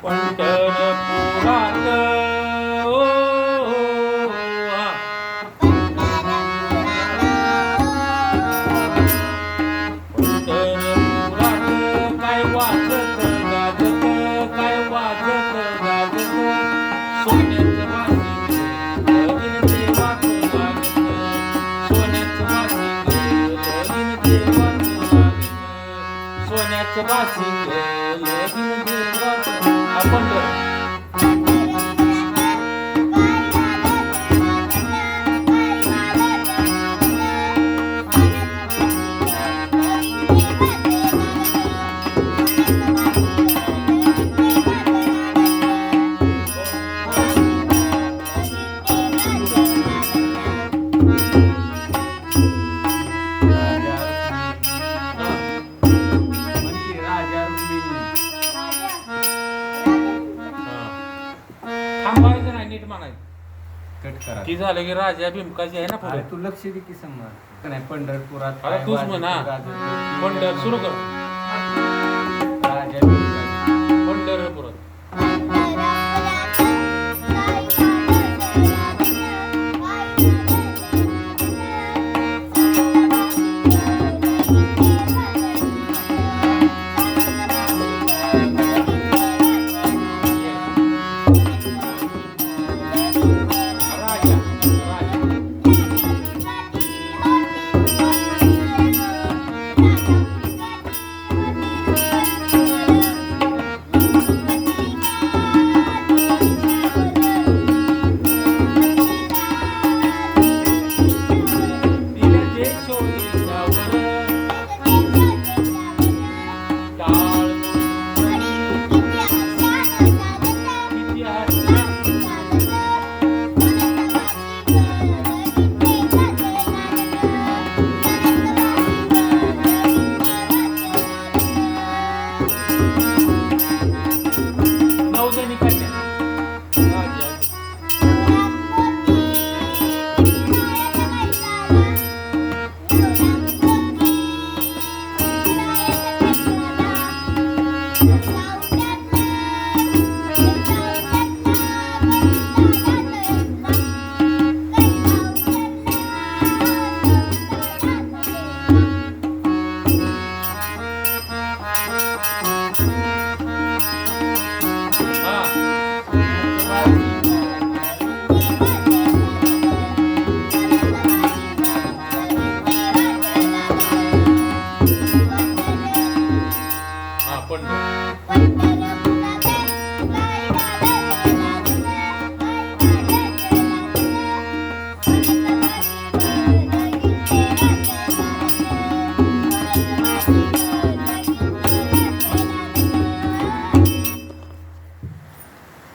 पंढरपुरात ओ, पंढरपुरात काय वाजत गाजत, काय वाजत गाजत, सोन्याचं वासिंग लगीन देवाचं लागीन, सोन्याचं वासिंग लगीन देवाचं लागीन, सोन्याचं वासिंग लगीन देवाचं. आपण थांबायचं नाही, नीट म्हणायचं. कट करा. ती झालं की राजा भीमकाजी आहे ना अरे पुढे. तू लक्ष दे की समोर नाही पंढरपुरात अरे तूच म्हणा. पंढर सुरू कर. राजा भीमकाजी. पंढरपुरात राजा राजा तिला जे शोधे त्यावर टाळ किती हसल्या. नवजणी कन्या राजा हा पंढर